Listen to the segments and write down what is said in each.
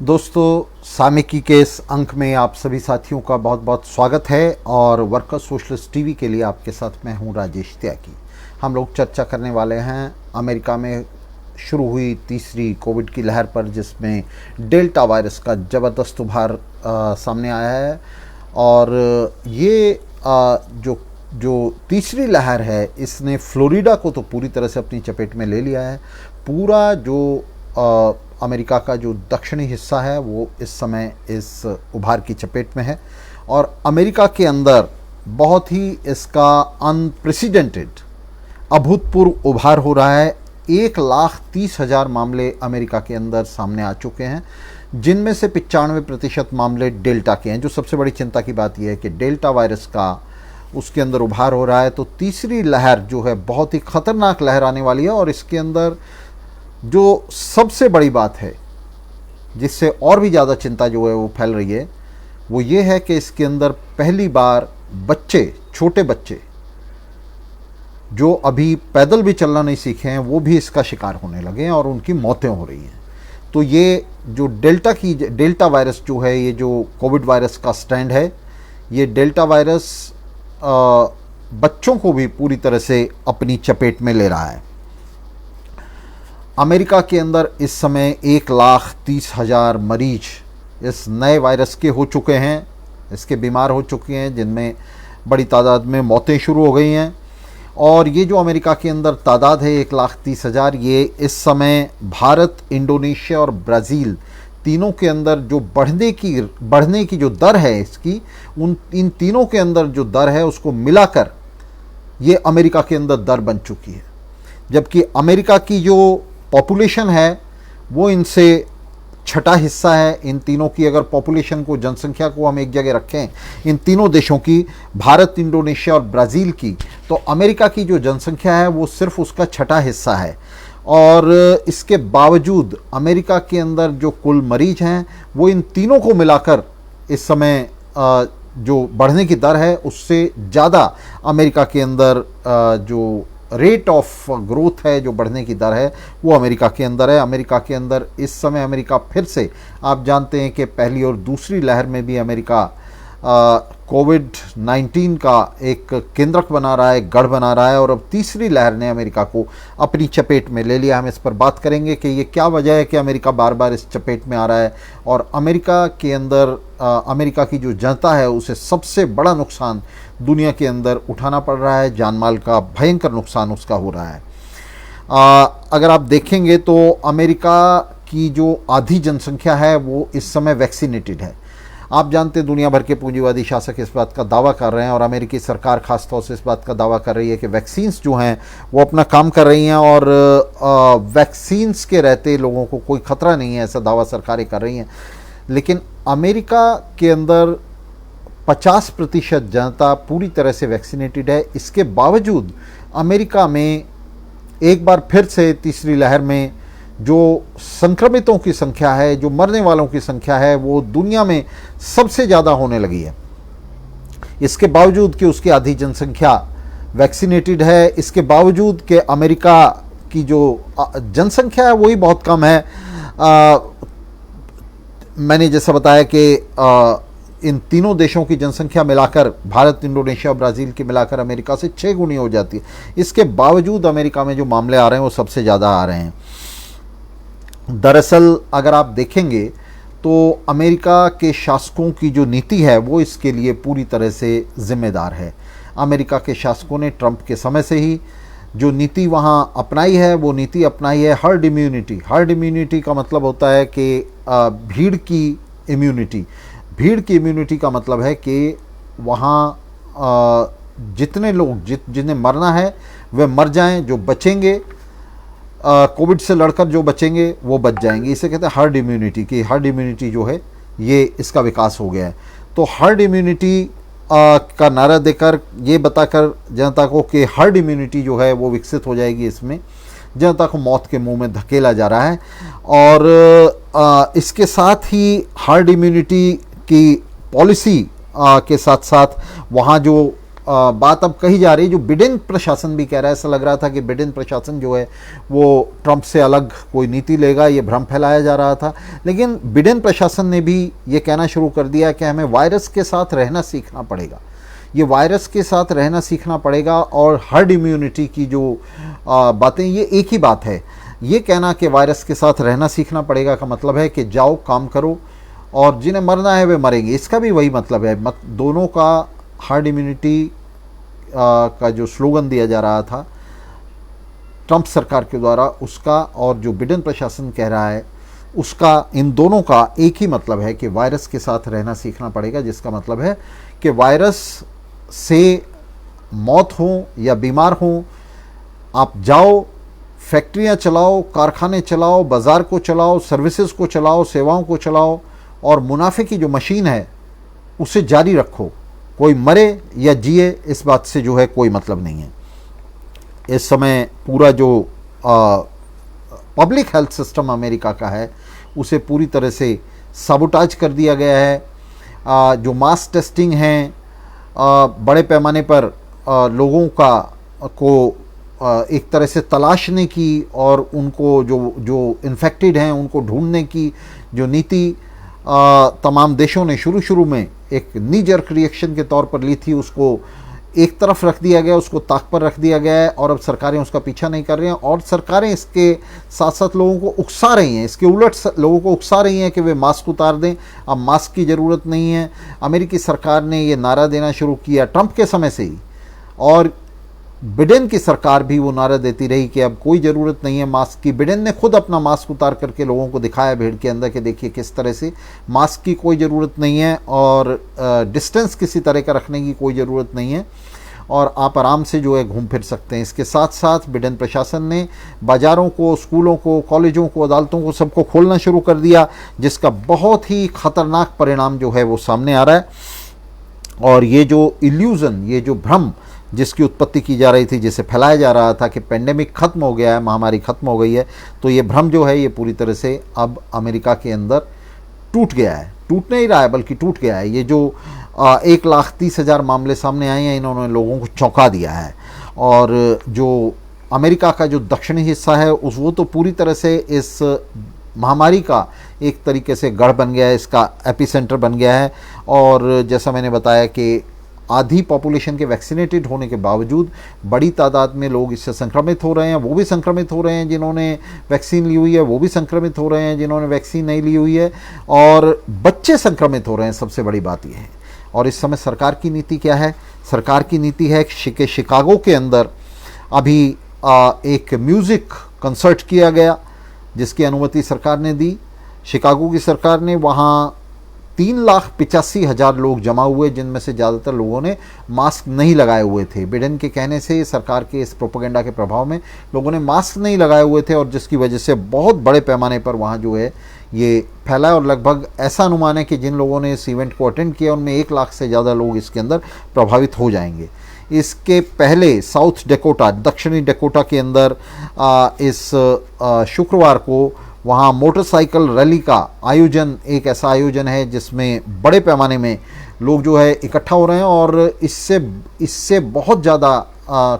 दोस्तों, सामयिकी के इस अंक में आप सभी साथियों का बहुत बहुत स्वागत है और वर्कर्स सोशलिस्ट टीवी के लिए आपके साथ मैं हूं राजेश त्यागी। हम लोग चर्चा करने वाले हैं अमेरिका में शुरू हुई तीसरी कोविड की लहर पर, जिसमें डेल्टा वायरस का ज़बरदस्त उभार सामने आया है। और ये जो तीसरी लहर है, इसने फ्लोरिडा को तो पूरी तरह से अपनी चपेट में ले लिया है। पूरा जो अमेरिका का जो दक्षिणी हिस्सा है वो इस समय इस उभार की चपेट में है और अमेरिका के अंदर बहुत ही इसका अनप्रेसिडेंटेड अभूतपूर्व उभार हो रहा है। 1,30,000 मामले अमेरिका के अंदर सामने आ चुके हैं, जिनमें से 95% मामले डेल्टा के हैं। जो सबसे बड़ी चिंता की बात यह है कि डेल्टा वायरस का उसके अंदर उभार हो रहा है। तो तीसरी लहर जो है बहुत ही ख़तरनाक लहर आने वाली है। और इसके अंदर जो सबसे बड़ी बात है, जिससे और भी ज़्यादा चिंता जो है वो फैल रही है, वो ये है कि इसके अंदर पहली बार बच्चे, छोटे बच्चे जो अभी पैदल भी चलना नहीं सीखे हैं, वो भी इसका शिकार होने लगे हैं और उनकी मौतें हो रही हैं। तो ये जो डेल्टा वायरस जो है, ये जो कोविड वायरस का स्टैंड है, ये डेल्टा वायरस बच्चों को भी पूरी तरह से अपनी चपेट में ले रहा है। अमेरिका के अंदर इस समय 1,30,000 मरीज इस नए वायरस के हो चुके हैं, इसके बीमार हो चुके हैं, जिनमें बड़ी तादाद में मौतें शुरू हो गई हैं। और ये जो अमेरिका के अंदर तादाद है 1,30,000, ये इस समय भारत, इंडोनेशिया और ब्राज़ील तीनों के अंदर जो बढ़ने की जो दर है इसकी, इन तीनों के अंदर जो दर है उसको मिलाकर ये अमेरिका के अंदर दर बन चुकी है। जबकि अमेरिका की जो पॉपुलेशन है वो इनसे छठा हिस्सा है। इन तीनों की अगर पॉपुलेशन को, जनसंख्या को हम एक जगह रखें, इन तीनों देशों की, भारत, इंडोनेशिया और ब्राज़ील की, तो अमेरिका की जो जनसंख्या है वो सिर्फ उसका छठा हिस्सा है। और इसके बावजूद अमेरिका के अंदर जो कुल मरीज हैं वो इन तीनों को मिलाकर इस समय जो बढ़ने की दर है उससे ज़्यादा अमेरिका के अंदर जो रेट ऑफ ग्रोथ है, जो बढ़ने की दर है, वो अमेरिका के अंदर है। अमेरिका के अंदर इस समय अमेरिका फिर से, आप जानते हैं कि पहली और दूसरी लहर में भी अमेरिका कोविड-19 का एक केंद्रक बना रहा है, गढ़ बना रहा है। और अब तीसरी लहर ने अमेरिका को अपनी चपेट में ले लिया। हम इस पर बात करेंगे कि ये क्या वजह है कि अमेरिका बार बार इस चपेट में आ रहा है और अमेरिका के अंदर अमेरिका की जो जनता है उसे सबसे बड़ा नुकसान दुनिया के अंदर उठाना पड़ रहा है। जानमाल का भयंकर नुकसान उसका हो रहा है। अगर आप देखेंगे तो अमेरिका की जो आधी जनसंख्या है वो इस समय वैक्सीनेटेड है। आप जानते हैं दुनिया भर के पूंजीवादी शासक इस बात का दावा कर रहे हैं और अमेरिकी सरकार खास तौर से इस बात का दावा कर रही है कि वैक्सीन्स जो हैं वो अपना काम कर रही हैं और वैक्सीन्स के रहते लोगों को कोई ख़तरा नहीं है, ऐसा दावा सरकारें कर रही हैं। लेकिन अमेरिका के अंदर 50% जनता पूरी तरह से वैक्सीनेटेड है। इसके बावजूद अमेरिका में एक बार फिर से तीसरी लहर में जो संक्रमितों की संख्या है, जो मरने वालों की संख्या है, वो दुनिया में सबसे ज़्यादा होने लगी है। इसके बावजूद कि उसकी आधी जनसंख्या वैक्सीनेटेड है, इसके बावजूद कि अमेरिका की जो जनसंख्या है वही बहुत कम है। मैंने जैसा बताया कि इन तीनों देशों की जनसंख्या मिलाकर, भारत, इंडोनेशिया और ब्राज़ील की मिलाकर अमेरिका से 6 गुनी हो जाती है। इसके बावजूद अमेरिका में जो मामले आ रहे हैं वो सबसे ज़्यादा आ रहे हैं। दरअसल अगर आप देखेंगे तो अमेरिका के शासकों की जो नीति है वो इसके लिए पूरी तरह से जिम्मेदार है। अमेरिका के शासकों ने ट्रंप के समय से ही जो नीति वहाँ अपनाई है, वो नीति अपनाई है हर्ड इम्यूनिटी। हर्ड इम्यूनिटी का मतलब होता है कि भीड़ की इम्यूनिटी। भीड़ की इम्यूनिटी का मतलब है कि वहाँ जितने लोग जिन्हें मरना है वे मर जाएं, जो बचेंगे कोविड से लड़कर जो बचेंगे वो बच जाएंगे। इसे कहते हैं हर्ड इम्यूनिटी। कि हर्ड इम्यूनिटी जो है ये इसका विकास हो गया है। तो हर्ड इम्यूनिटी का नारा देकर, ये बताकर जनता को कि हर्ड इम्यूनिटी जो है वो विकसित हो जाएगी, इसमें जनता को मौत के मुंह में धकेला जा रहा है। और इसके साथ ही हर्ड इम्यूनिटी की पॉलिसी के साथ साथ वहाँ जो बात अब कही जा रही है, जो बिडेन प्रशासन भी कह रहा है, ऐसा लग रहा था कि बिडेन प्रशासन जो है वो ट्रंप से अलग कोई नीति लेगा, ये भ्रम फैलाया जा रहा था। लेकिन बिडेन प्रशासन ने भी ये कहना शुरू कर दिया कि हमें वायरस के साथ रहना सीखना पड़ेगा, ये वायरस के साथ रहना सीखना पड़ेगा। और हर्ड इम्यूनिटी की जो बातें, ये एक ही बात है। ये कहना कि वायरस के साथ रहना सीखना पड़ेगा का मतलब है कि जाओ काम करो और जिन्हें मरना है वे मरेंगे, इसका भी वही मतलब है। दोनों का हार्ड इम्यूनिटी का जो स्लोगन दिया जा रहा था ट्रंप सरकार के द्वारा, उसका और जो बिडेन प्रशासन कह रहा है उसका, इन दोनों का एक ही मतलब है कि वायरस के साथ रहना सीखना पड़ेगा। जिसका मतलब है कि वायरस से मौत हो या बीमार हो, आप जाओ, फैक्ट्रियां चलाओ, कारखाने चलाओ, बाज़ार को चलाओ, सर्विसेज को चलाओ, सेवाओं को चलाओ और मुनाफे की जो मशीन है उसे जारी रखो। कोई मरे या जिए, इस बात से जो है कोई मतलब नहीं है। इस समय पूरा जो पब्लिक हेल्थ सिस्टम अमेरिका का है उसे पूरी तरह से साबोटाज कर दिया गया है। जो मास टेस्टिंग हैं, बड़े पैमाने पर लोगों को एक तरह से तलाशने की और उनको जो इन्फेक्टेड हैं उनको ढूंढने की जो नीति तमाम देशों ने शुरू में एक नी जर्क रिएक्शन के तौर पर ली थी, उसको एक तरफ रख दिया गया, उसको ताक पर रख दिया गया है और अब सरकारें उसका पीछा नहीं कर रही हैं। और सरकारें इसके साथ साथ लोगों को उकसा रही हैं, इसके उलट लोगों को उकसा रही हैं कि वे मास्क उतार दें, अब मास्क की ज़रूरत नहीं है। अमेरिकी सरकार ने ये नारा देना शुरू किया ट्रंप के समय से ही, और बिडेन की सरकार भी वो नारा देती रही कि अब कोई ज़रूरत नहीं है मास्क की। बिडेन ने खुद अपना मास्क उतार करके लोगों को दिखाया भीड़ के अंदर कि देखिए किस तरह से मास्क की कोई ज़रूरत नहीं है और डिस्टेंस किसी तरह का रखने की कोई ज़रूरत नहीं है और आप आराम से जो है घूम फिर सकते हैं। इसके साथ साथ बिडेन प्रशासन ने बाज़ारों को, स्कूलों को, कॉलेजों को, अदालतों को, सबको खोलना शुरू कर दिया, जिसका बहुत ही ख़तरनाक परिणाम जो है वो सामने आ रहा है। और ये जो इल्यूज़न, ये जो भ्रम जिसकी उत्पत्ति की जा रही थी, जिसे फैलाया जा रहा था कि पेंडेमिक ख़त्म हो गया है, महामारी ख़त्म हो गई है, तो ये भ्रम जो है ये पूरी तरह से अब अमेरिका के अंदर टूट गया है। टूट नहीं रहा है बल्कि टूट गया है। ये जो 1,30,000 मामले सामने आए हैं, इन्होंने लोगों को चौंका दिया है। और जो अमेरिका का जो दक्षिणी हिस्सा है वो तो पूरी तरह से इस महामारी का एक तरीके से गढ़ बन गया है, इसका एपिसेंटर बन गया है। और जैसा मैंने बताया कि आधी पॉपुलेशन के वैक्सीनेटेड होने के बावजूद बड़ी तादाद में लोग इससे संक्रमित हो रहे हैं। वो भी संक्रमित हो रहे हैं जिन्होंने वैक्सीन ली हुई है, वो भी संक्रमित हो रहे हैं जिन्होंने वैक्सीन नहीं ली हुई है, और बच्चे संक्रमित हो रहे हैं। सबसे बड़ी बात यह है। और इस समय सरकार की नीति क्या है? सरकार की नीति है कि शिकागो के अंदर अभी एक म्यूज़िक कंसर्ट किया गया जिसकी अनुमति सरकार ने दी। शिकागो की सरकार ने वहाँ 3,85,000 लोग जमा हुए, जिनमें से ज़्यादातर लोगों ने मास्क नहीं लगाए हुए थे। बिडेन के कहने से, सरकार के इस प्रोपेगेंडा के प्रभाव में लोगों ने मास्क नहीं लगाए हुए थे और जिसकी वजह से बहुत बड़े पैमाने पर वहाँ जो है ये फैला है। और लगभग ऐसा अनुमान है कि जिन लोगों ने इस इवेंट को अटेंड किया उनमें 1 लाख से ज़्यादा लोग इसके अंदर प्रभावित हो जाएंगे। इसके पहले साउथ डकोटा, दक्षिणी डकोटा के अंदर इस शुक्रवार को वहाँ मोटरसाइकिल रैली का आयोजन, एक ऐसा आयोजन है जिसमें बड़े पैमाने में लोग जो है इकट्ठा हो रहे हैं और इससे बहुत ज़्यादा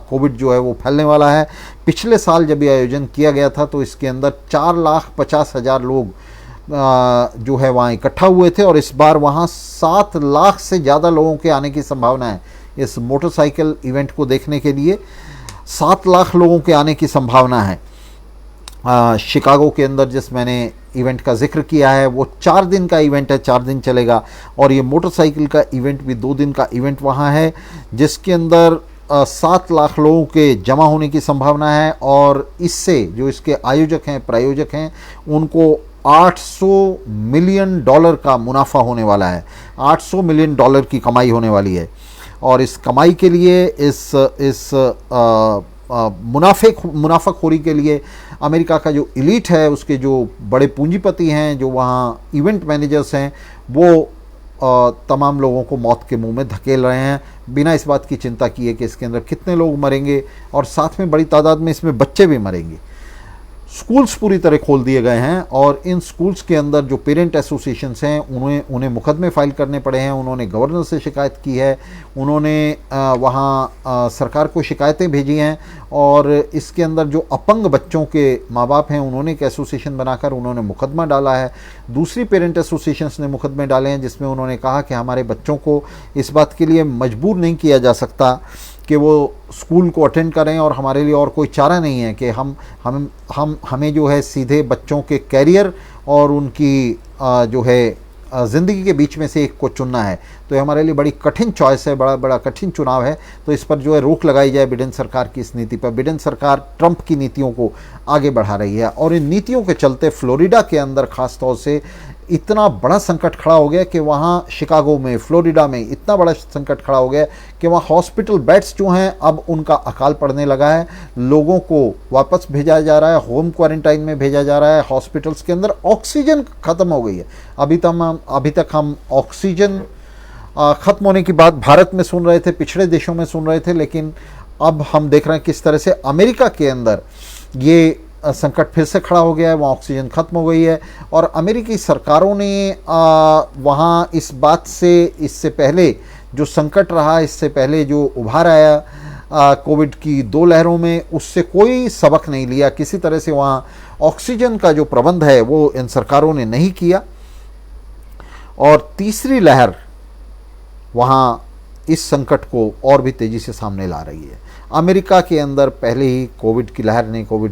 कोविड जो है वो फैलने वाला है। पिछले साल जब ये आयोजन किया गया था तो इसके अंदर 4,50,000 लोग जो है वहाँ इकट्ठा हुए थे और इस बार वहाँ 7 लाख से ज़्यादा लोगों के आने की संभावना है। इस मोटरसाइकिल इवेंट को देखने के लिए 7 लाख लोगों के आने की संभावना है। शिकागो के अंदर जिस मैंने इवेंट का जिक्र किया है वो 4 दिन का इवेंट है, 4 दिन चलेगा। और ये मोटरसाइकिल का इवेंट भी 2 दिन का इवेंट वहाँ है जिसके अंदर 7 लाख लोगों के जमा होने की संभावना है। और इससे जो इसके आयोजक हैं, प्रायोजक हैं, उनको $800 मिलियन का मुनाफा होने वाला है। $800 मिलियन की कमाई होने वाली है। और इस कमाई के लिए, इस मुनाफाखोरी के लिए अमेरिका का जो एलीट है, उसके जो बड़े पूंजीपति हैं, जो वहाँ इवेंट मैनेजर्स हैं, वो तमाम लोगों को मौत के मुंह में धकेल रहे हैं बिना इस बात की चिंता किए कि इसके अंदर कितने लोग मरेंगे और साथ में बड़ी तादाद में इसमें बच्चे भी मरेंगे। स्कूल्स पूरी तरह खोल दिए गए हैं और इन स्कूल्स के अंदर जो पेरेंट एसोसिएशंस हैं उन्हें मुकदमे फाइल करने पड़े हैं। उन्होंने गवर्नर से शिकायत की है, उन्होंने वहाँ सरकार को शिकायतें भेजी हैं और इसके अंदर जो अपंग बच्चों के माँ बाप हैं उन्होंने एक एसोसिएशन बनाकर उन्होंने मुकदमा डाला है। दूसरी पेरेंट एसोसिएशंस ने मुकदमे डाले हैं जिसमें उन्होंने कहा कि हमारे बच्चों को इस बात के लिए मजबूर नहीं किया जा सकता कि वो स्कूल को अटेंड करें और हमारे लिए और कोई चारा नहीं है कि हमें जो है सीधे बच्चों के कैरियर और उनकी जो है ज़िंदगी के बीच में से एक को चुनना है। तो ये हमारे लिए बड़ी कठिन चॉइस है, बड़ा कठिन चुनाव है। तो इस पर जो है रोक लगाई जाए बिडेन सरकार की इस नीति पर। बिडेन सरकार ट्रंप की नीतियों को आगे बढ़ा रही है और इन नीतियों के चलते फ्लोरिडा के अंदर ख़ास तौर से इतना बड़ा संकट खड़ा हो गया कि वहाँ शिकागो में, फ्लोरिडा में इतना बड़ा संकट खड़ा हो गया कि वहाँ हॉस्पिटल बेड्स जो हैं अब उनका अकाल पड़ने लगा है। लोगों को वापस भेजा जा रहा है, होम क्वारंटाइन में भेजा जा रहा है। हॉस्पिटल्स के अंदर ऑक्सीजन ख़त्म हो गई है। अभी तक हम ऑक्सीजन ख़त्म होने की बात भारत में सुन रहे थे, पिछड़े देशों में सुन रहे थे, लेकिन अब हम देख रहे हैं किस तरह से अमेरिका के अंदर ये संकट फिर से खड़ा हो गया है। वहाँ ऑक्सीजन ख़त्म हो गई है और अमेरिकी सरकारों ने वहाँ इस बात से, इससे पहले जो संकट रहा, इससे पहले जो उभार आया कोविड की 2 लहरों में, उससे कोई सबक नहीं लिया। किसी तरह से वहाँ ऑक्सीजन का जो प्रबंध है वो इन सरकारों ने नहीं किया और तीसरी लहर वहाँ इस संकट को और भी तेज़ी से सामने ला रही है। अमेरिका के अंदर पहले ही कोविड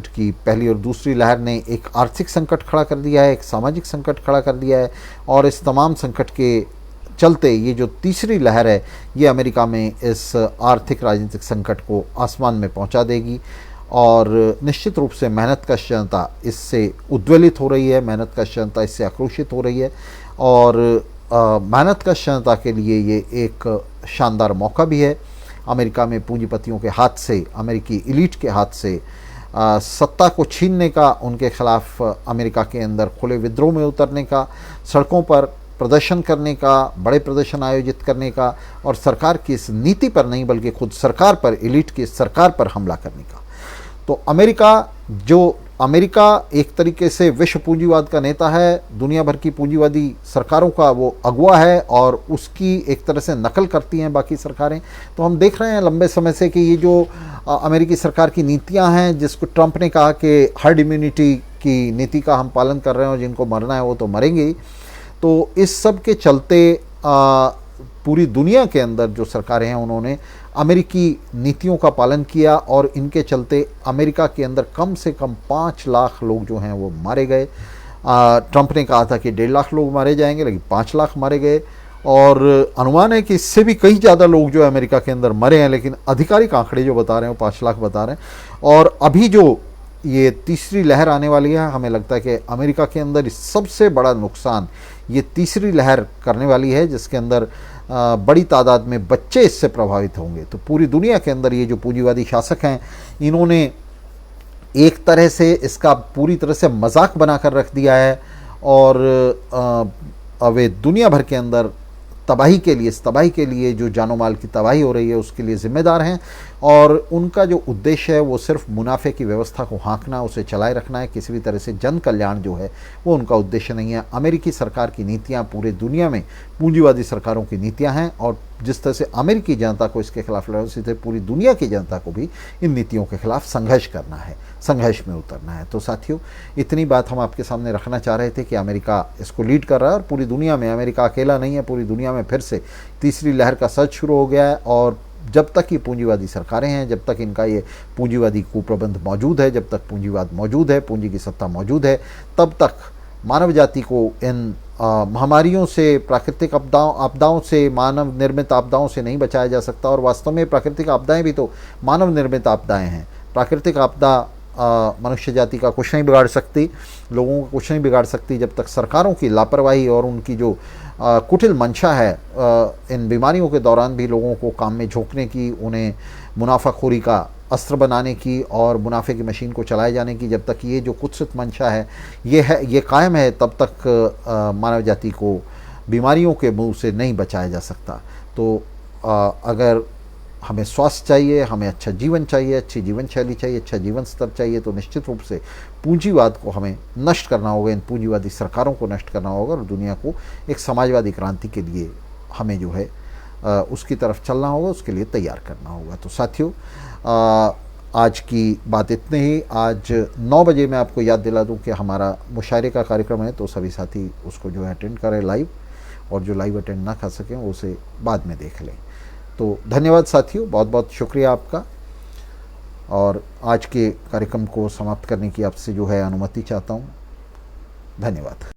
की पहली और दूसरी लहर ने एक आर्थिक संकट खड़ा कर दिया है, एक सामाजिक संकट खड़ा कर दिया है और इस तमाम संकट के चलते ये जो तीसरी लहर है ये अमेरिका में इस आर्थिक राजनीतिक संकट को आसमान में पहुंचा देगी और निश्चित रूप से मेहनतकश जनता इससे उद्वेलित हो रही है, मेहनतकश जनता इससे आक्रोशित हो रही है और मेहनतकश जनता के लिए ये एक शानदार मौका भी है। अमेरिका में पूंजीपतियों के हाथ से, अमेरिकी इलीट के हाथ से सत्ता को छीनने का, उनके खिलाफ अमेरिका के अंदर खुले विद्रोह में उतरने का, सड़कों पर प्रदर्शन करने का, बड़े प्रदर्शन आयोजित करने का और सरकार की इस नीति पर नहीं बल्कि खुद सरकार पर, इलीट की सरकार पर हमला करने का। तो अमेरिका एक तरीके से विश्व पूंजीवाद का नेता है, दुनिया भर की पूंजीवादी सरकारों का वो अगुवा है और उसकी एक तरह से नकल करती हैं बाकी सरकारें। तो हम देख रहे हैं लंबे समय से कि ये जो अमेरिकी सरकार की नीतियां हैं, जिसको ट्रंप ने कहा कि हर्ड इम्यूनिटी की नीति का हम पालन कर रहे हैं और जिनको मरना है वो तो मरेंगे ही, तो इस सब के चलते पूरी दुनिया के अंदर जो सरकारें हैं उन्होंने अमेरिकी नीतियों का पालन किया और इनके चलते अमेरिका के अंदर कम से कम 5 लाख लोग जो हैं वो मारे गए। ट्रंप ने कहा था कि 1.5 लाख लोग मारे जाएंगे, लेकिन 5 लाख मारे गए और अनुमान है कि इससे भी कई ज़्यादा लोग जो अमेरिका के अंदर मरे हैं, लेकिन आधिकारिक आंकड़े जो बता रहे हैं वो 5 लाख बता रहे हैं। और अभी जो ये तीसरी लहर आने वाली है, हमें लगता है कि अमेरिका के अंदर सबसे बड़ा नुकसान ये तीसरी लहर करने वाली है, जिसके अंदर बड़ी तादाद में बच्चे इससे प्रभावित होंगे। तो पूरी दुनिया के अंदर ये जो पूंजीवादी शासक हैं, इन्होंने एक तरह से इसका पूरी तरह से मजाक बनाकर रख दिया है और वे दुनिया भर के अंदर तबाही के लिए जो जानो माल की तबाही हो रही है उसके लिए ज़िम्मेदार हैं और उनका जो उद्देश्य है वो सिर्फ मुनाफे की व्यवस्था को हाँकना, उसे चलाए रखना है। किसी भी तरह से जन कल्याण जो है वो उनका उद्देश्य नहीं है। अमेरिकी सरकार की नीतियाँ पूरे दुनिया में पूंजीवादी सरकारों की नीतियाँ हैं और जिस तरह से अमेरिकी जनता को इसके खिलाफ लड़ा, उसी तरह पूरी दुनिया की जनता को भी इन नीतियों के खिलाफ संघर्ष करना है, संघर्ष में उतरना है। तो साथियों, इतनी बात हम आपके सामने रखना चाह रहे थे कि अमेरिका इसको लीड कर रहा है और पूरी दुनिया में, अमेरिका अकेला नहीं है, पूरी दुनिया में फिर से तीसरी लहर का सर्च शुरू हो गया है। और जब तक ये पूंजीवादी सरकारें हैं, जब तक इनका ये पूंजीवादी कुप्रबंध मौजूद है, जब तक पूंजीवाद मौजूद है, पूंजी की सत्ता मौजूद है, तब तक मानव जाति को इन महामारियों से, प्राकृतिक आपदाओं से, मानव निर्मित आपदाओं से नहीं बचाया जा सकता। और वास्तव में प्राकृतिक आपदाएं भी तो मानव निर्मित आपदाएं हैं। प्राकृतिक आपदा मनुष्य जाति का कुछ नहीं बिगाड़ सकती, लोगों को कुछ नहीं बिगाड़ सकती, जब तक सरकारों की लापरवाही और उनकी जो कुटिल मंशा है इन बीमारियों के दौरान भी लोगों को काम में झोंकने की, उन्हें मुनाफाखोरी का अस्त्र बनाने की और मुनाफे की मशीन को चलाए जाने की, जब तक ये जो कुत्सित मंशा है ये कायम है, तब तक मानव जाति को बीमारियों के मुंह से नहीं बचाया जा सकता। तो अगर हमें स्वास्थ्य चाहिए, हमें अच्छा जीवन चाहिए, अच्छी जीवन शैली चाहिए, अच्छा जीवन स्तर चाहिए, तो निश्चित रूप से पूंजीवाद को हमें नष्ट करना होगा, इन पूंजीवादी सरकारों को नष्ट करना होगा और दुनिया को एक समाजवादी क्रांति के लिए हमें जो है उसकी तरफ चलना होगा, उसके लिए तैयार करना होगा। तो साथियों, आज की बात इतने ही। आज 9 बजे मैं आपको याद दिला दूं कि हमारा मुशायरे का कार्यक्रम है, तो सभी साथी उसको जो है अटेंड करें लाइव, और जो लाइव अटेंड ना कर सकें वो उसे बाद में देख लें। तो धन्यवाद साथियों, बहुत बहुत शुक्रिया आपका। और आज के कार्यक्रम को समाप्त करने की आपसे जो है अनुमति चाहता हूँ। धन्यवाद।